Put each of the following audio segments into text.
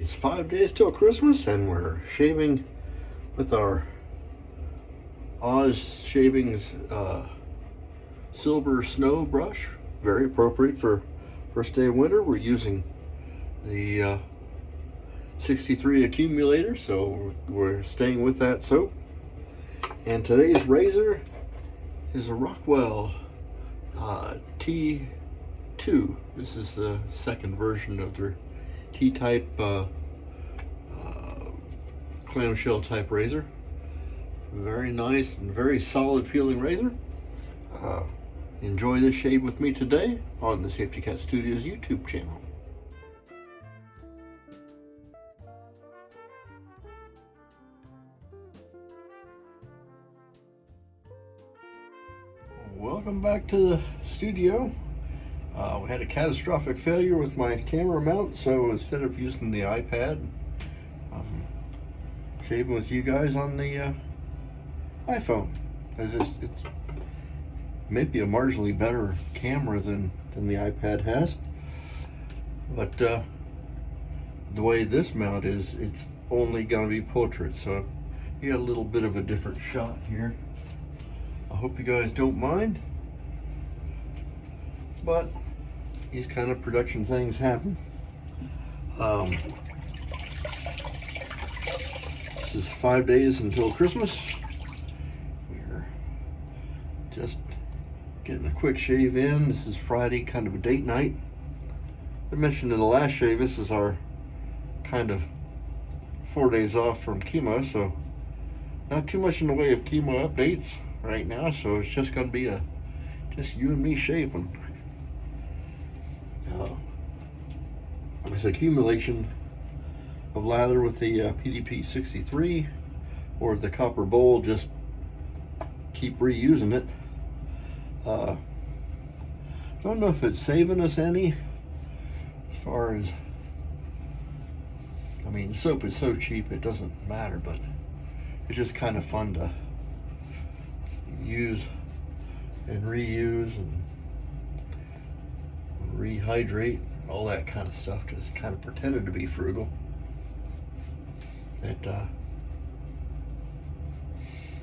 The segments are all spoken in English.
It's 5 days till Christmas, and we're shaving with our Oz Shavings silver snow brush. Very appropriate for first day of winter. We're using the 63 accumulator, so we're staying with that soap. And today's razor is a Rockwell T2. This is the second version of their T-type clamshell type razor. Very nice and very solid feeling razor. Enjoy this shave with me today on the Safety Cat Studios YouTube channel. Welcome back to the studio. We had a catastrophic failure with my camera mount, so instead of using the iPad, I'm shaving with you guys on the iPhone, as it's maybe a marginally better camera than the iPad has. But the way this mount is, it's only going to be portrait, so you got a little bit of a different shot here. I hope you guys don't mind, but these kind of production things happen. This is 5 days until Christmas. We're just getting a quick shave in. This is Friday, kind of a date night. I mentioned in the last shave, this is our kind of 4 days off from chemo, so not too much in the way of chemo updates right now, so it's just gonna be just you and me shaving. This accumulation of lather with the PdP63 or the copper bowl, just keep reusing it. Don't know if it's saving us any as far as, I mean, soap is so cheap it doesn't matter, but it's just kind of fun to use and reuse and rehydrate, all that kind of stuff. Just kind of pretended to be frugal.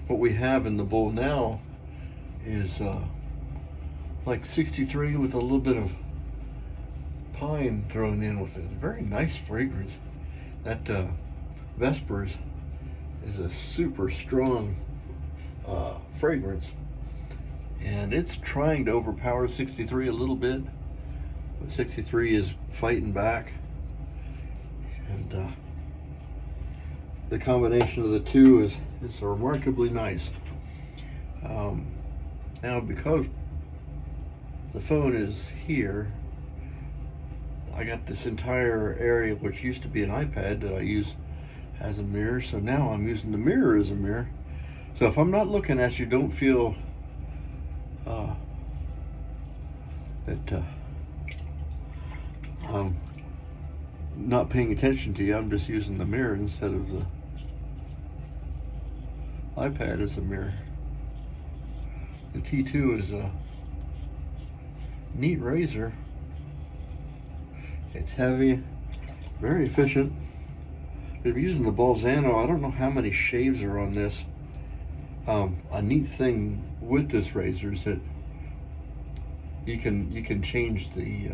What we have in the bowl now is like 63 with a little bit of pine thrown in with it. It's a very nice fragrance. That Vespers is a super strong fragrance, and it's trying to overpower 63 a little bit, but 63 is fighting back, and the combination of the two is remarkably nice. Now, because the phone is here, I got this entire area which used to be an iPad that I use as a mirror, so now I'm using the mirror as a mirror. So if I'm not looking at you, don't feel that I'm not paying attention to you. I'm just using the mirror instead of the iPad as a mirror. The T2 is a neat razor. It's heavy, very efficient. If you're using the Bolzano, I don't know how many shaves are on this. A neat thing with this razor is that you can change the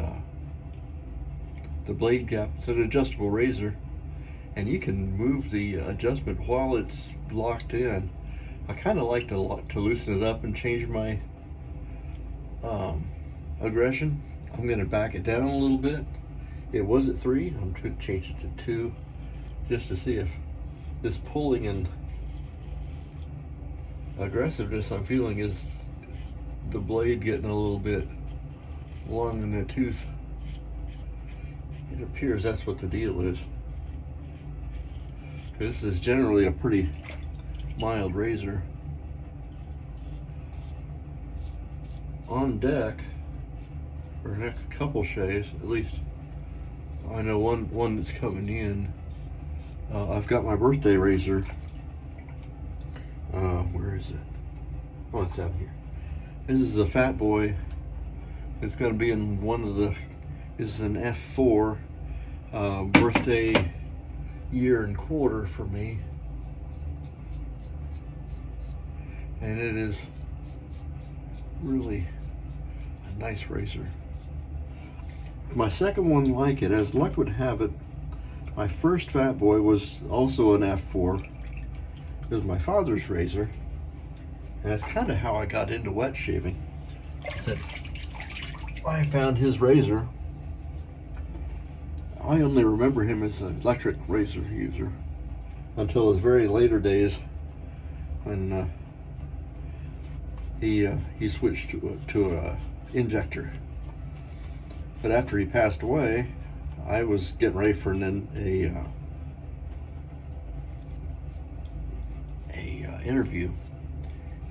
blade gap. It's an adjustable razor, and you can move the adjustment while it's locked in. I kind of like to loosen it up and change my aggression. I'm going to back it down a little bit. It was at 3. I'm going to change it to 2, just to see if this pulling and aggressiveness I'm feeling is the blade getting a little bit long in the tooth. It appears that's what the deal is. This is generally a pretty mild razor. On deck, for the next couple shaves, at least I know one that's coming in. I've got my birthday razor. Where is it? Oh, it's down here. This is a Fat Boy. It's going to be in one of the, this is an F4 birthday year and quarter for me, and it is really a nice razor. My second one like it, as luck would have it, my first Fat Boy was also an F4. It was my father's razor, and that's kind of how I got into wet shaving. I found his razor. I only remember him as an electric razor user until his very later days when he switched to a injector. But after he passed away, I was getting ready for an interview,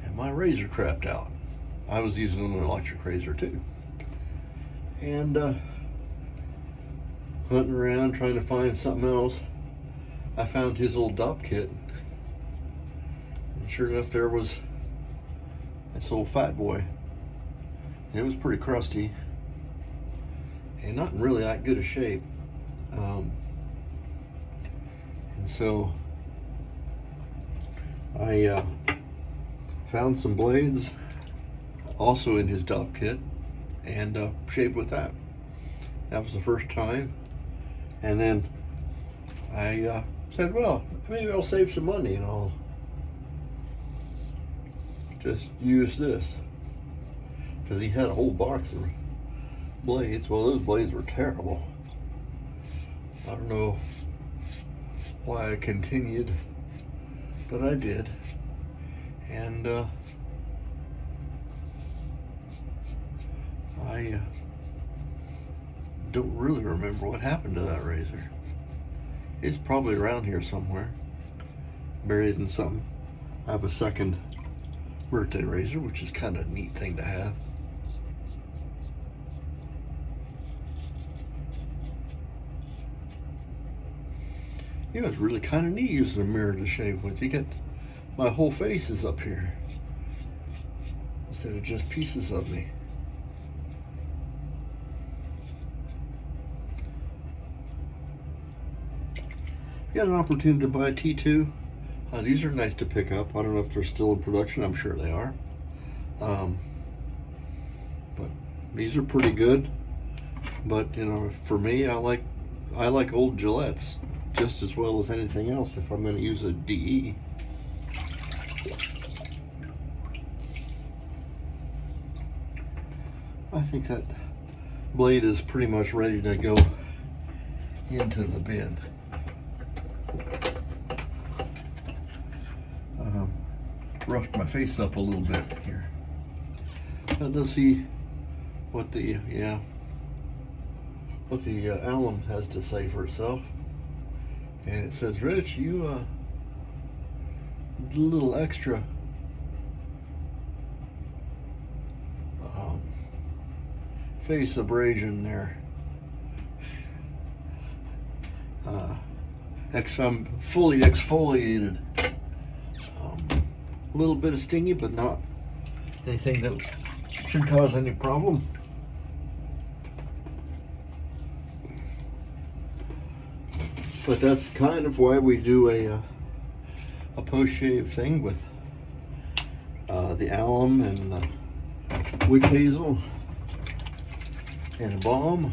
and my razor crapped out. I was using an electric razor too, and hunting around trying to find something else, I found his old DOP kit, and sure enough, there was this old Fat Boy. It was pretty crusty and not in really that good a shape, and so I found some blades also in his DOP kit and shaved with that. That was the first time, and then I said, well, maybe I'll save some money and I'll just use this, because he had a whole box of blades. Well, those blades were terrible. I don't know why I continued, but I did, and I don't really remember what happened to that razor. It's probably around here somewhere, buried in something. I have a second birthday razor, which is kind of a neat thing to have. You know, it's really kind of neat using a mirror to shave with. You get, my whole face is up here instead of just pieces of me. If you got an opportunity to buy a T2, these are nice to pick up. I don't know if they're still in production. I'm sure they are. But these are pretty good. But you know, for me, I like old Gillettes just as well as anything else if I'm going to use a DE. I think that blade is pretty much ready to go into the bin. Roughed my face up a little bit here. Let's see what the alum has to say for itself. And it says, Rich, you did a little extra face abrasion there. I'm fully exfoliated. A little bit of stingy, but not anything that should cause any problem. But that's kind of why we do a post-shave thing with the alum and witch hazel and a balm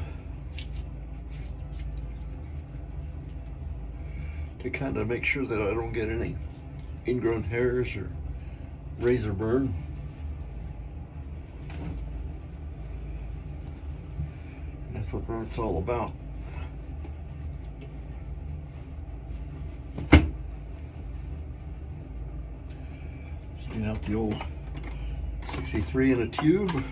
to kind of make sure that I don't get any ingrown hairs or razor burn. And that's what it's all about. Just get out the old 63 in a tube.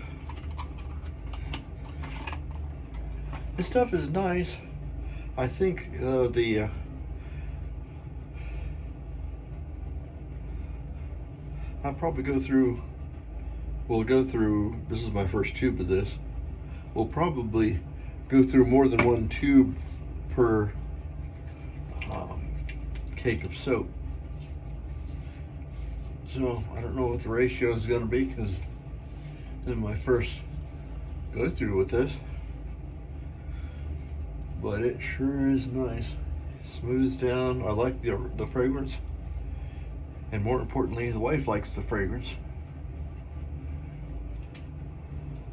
This stuff is nice. I think I'll probably we'll go through, this is my first tube of this, we'll probably go through more than one tube per cake of soap. So I don't know what the ratio is going to be, because this is my first go through with this, but it sure is nice. Smooths down. I like the fragrance, and more importantly, the wife likes the fragrance.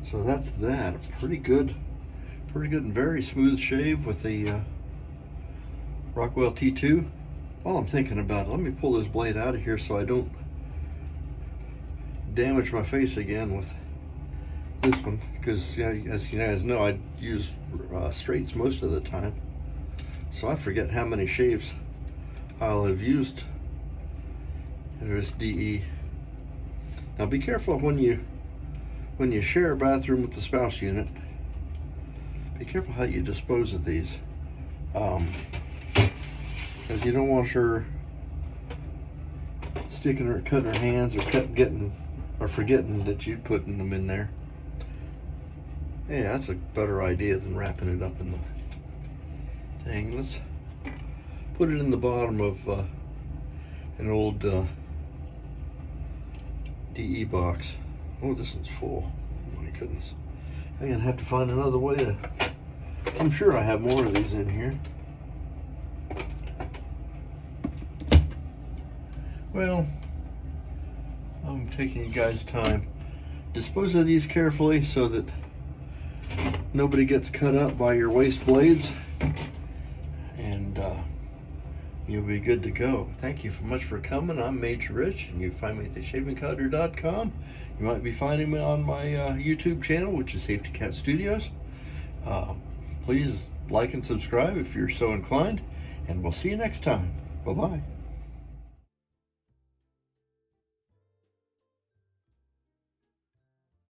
So that's that. Pretty good and very smooth shave with the Rockwell T2. While I'm thinking about it, let me pull this blade out of here so I don't damage my face again with this one, because as you guys know, I use straights most of the time, so I forget how many shaves I'll have used in this DE. Now be careful when you share a bathroom with the spouse unit. Be careful how you dispose of these, because you don't want her sticking or cutting her hands, or forgetting that you'd putting them in there. Yeah, that's a better idea than wrapping it up in the thing. Let's put it in the bottom of an old DE box. Oh, this one's full. Oh my goodness. I'm gonna have to find another way to... I'm sure I have more of these in here. Well, I'm taking you guys' time. Dispose of these carefully so that nobody gets cut up by your waste blades, and you'll be good to go. Thank you so much for coming. I'm Major Rich, and you can find me at theshavingcutter.com. You might be finding me on my YouTube channel, which is Safety Cat Studios. Please like and subscribe if you're so inclined, and we'll see you next time. Bye-bye.